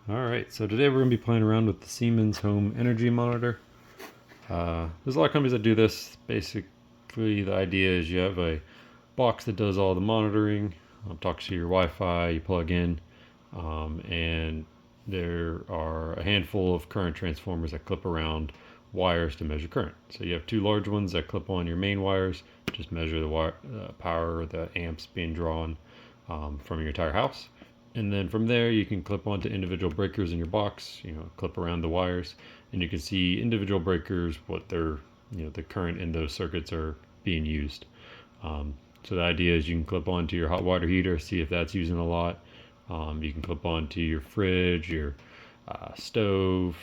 Alright, so today we're going to be playing around with the Siemens Home Energy Monitor. There's a lot of companies that do this. Basically, the idea is you have a box that does all the monitoring, talks to your Wi-Fi, you plug in, and there are a handful of current transformers that clip around wires to measure current. So you have two large ones that clip on your main wires, just measure the power, the amps being drawn from your entire house. And then from there, you can clip onto individual breakers in your box, clip around the wires, and you can see individual breakers, what their, the current in those circuits are being used. So the idea is you can clip onto your hot water heater, see if that's using a lot. You can clip onto your fridge, your stove,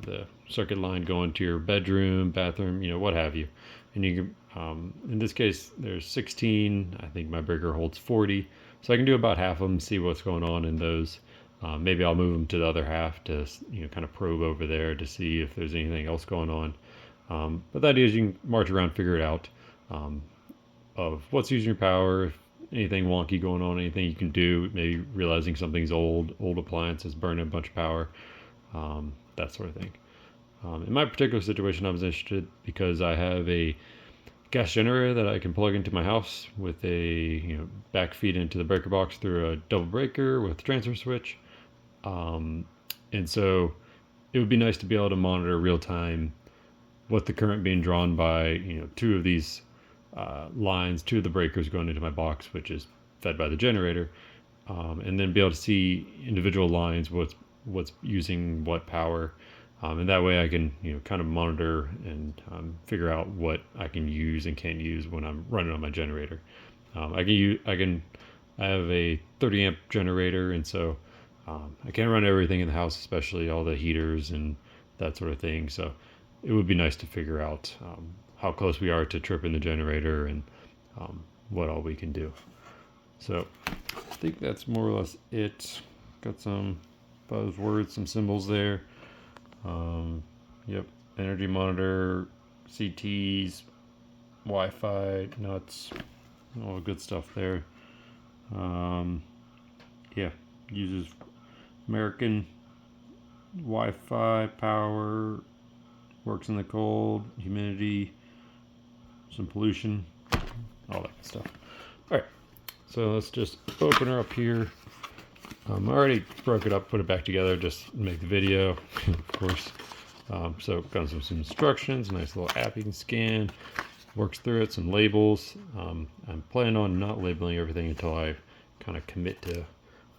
the circuit line going to your bedroom, bathroom, what have you. And you can, in this case, there's 16. I think my breaker holds 40. So I can do about half of them, see what's going on in those. Maybe I'll move them to the other half to kind of probe over there to see if there's anything else going on. But the idea is you can march around, figure it out of what's using your power, if anything wonky going on, anything you can do, maybe realizing something's old appliances burning a bunch of power, that sort of thing. In my particular situation, I was interested because I have a gas generator that I can plug into my house with a back feed into the breaker box through a double breaker with a transfer switch, and so it would be nice to be able to monitor real time what the current being drawn by two of these lines, two of the breakers going into my box, which is fed by the generator, and then be able to see individual lines, what's using what power. And that way I can kind of monitor and figure out what I can use and can't use when I'm running on my generator. I have a 30 amp generator, and so I can't run everything in the house, especially all the heaters and that sort of thing. So it would be nice to figure out how close we are to tripping the generator and what all we can do. So I think that's more or less it. Got some buzzwords, some symbols there. Yep, energy monitor, CTs, Wi-Fi, nuts, all the good stuff there. Yeah, uses American Wi-Fi power, works in the cold, humidity, some pollution, all that stuff. All right, so let's just open her up here. I already broke it up, put it back together, just make the video, of course. So got some instructions, nice little app you can scan, works through it, some labels. I'm planning on not labeling everything until I kind of commit to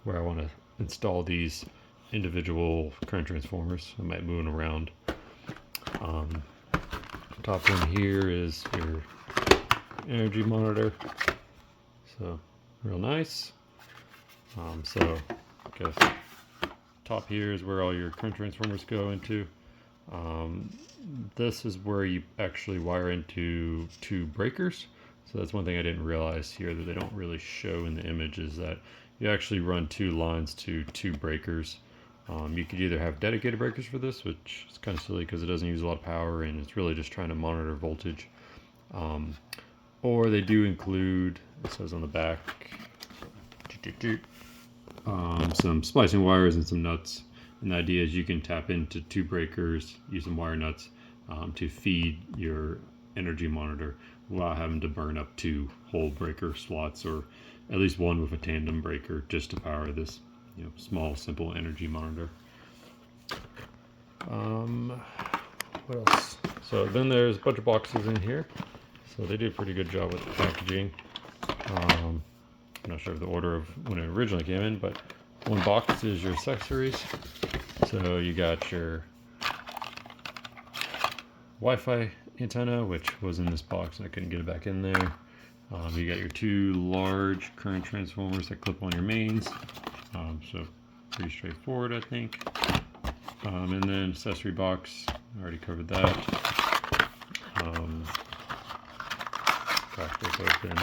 where I want to install these individual current transformers. I might move them around. Top one here is your energy monitor. So real nice. So I guess top here is where all your current transformers go into. This is where you actually wire into two breakers. So that's one thing I didn't realize here that they don't really show in the image, is that you actually run two lines to two breakers. You could either have dedicated breakers for this, which is kind of silly because it doesn't use a lot of power and it's really just trying to monitor voltage. Or they do include, it says on the back, some splicing wires and some nuts. And the idea is you can tap into two breakers, use some wire nuts to feed your energy monitor without having to burn up two whole breaker slots, or at least one with a tandem breaker, just to power this small, simple energy monitor. What else? So then there's a bunch of boxes in here. So they do a pretty good job with the packaging. I'm not sure of the order of when it originally came in, but one box is your accessories. So you got your Wi-Fi antenna, which was in this box and I couldn't get it back in there. You got your two large current transformers that clip on your mains. So pretty straightforward, I think. And then accessory box, I already covered that. Crack this open.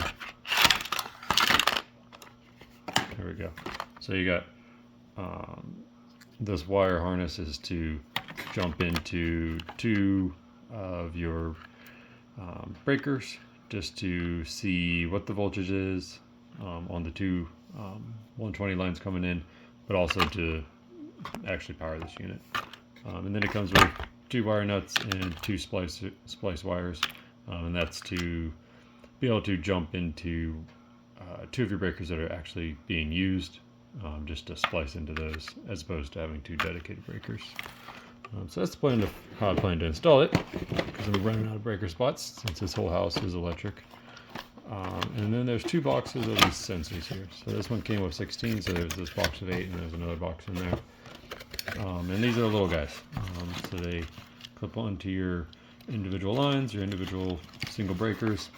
There we go. So you got this wire harness is to jump into two of your breakers, just to see what the voltage is on the two 120 lines coming in, but also to actually power this unit. And then it comes with 2 wire nuts and 2 splice wires, and that's to be able to jump into 2 of your breakers that are actually being used, just to splice into those as opposed to having 2 dedicated breakers. So that's the plan of how I plan to install it, because I'm running out of breaker spots since this whole house is electric. And then there's 2 boxes of these sensors here. So this one came with 16, so there's this box of 8 and there's another box in there. And these are little guys. So they clip onto your individual lines, your individual single breakers.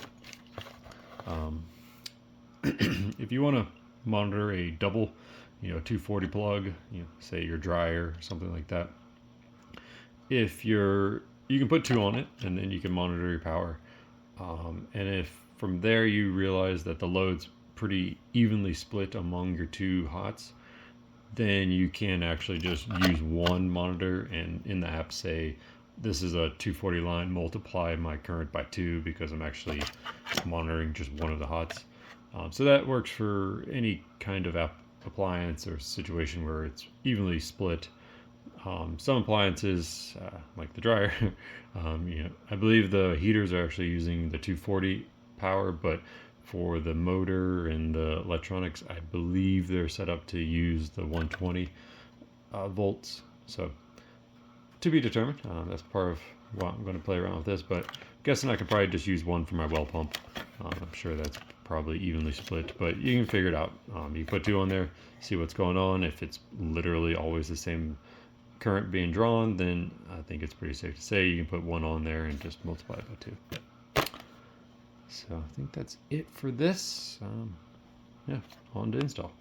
If you want to monitor a double, 240 plug, say your dryer, something like that, you can put 2 on it, and then you can monitor your power. And if from there you realize that the load's pretty evenly split among your 2 hots, then you can actually just use one monitor and in the app say, this is a 240 line, multiply my current by 2, because I'm actually monitoring just one of the hots. So that works for any kind of appliance or situation where it's evenly split. Some appliances, like the dryer, I believe the heaters are actually using the 240 power, but for the motor and the electronics, I believe they're set up to use the 120 volts. So to be determined. That's part of what I'm going to play around with this, but I'm guessing I could probably just use one for my well pump. I'm sure that's probably evenly split, but you can figure it out. You put 2 on there, see what's going on. If it's literally always the same current being drawn, then I think it's pretty safe to say you can put 1 on there and just multiply it by 2. So I think that's it for this. Yeah, on to install.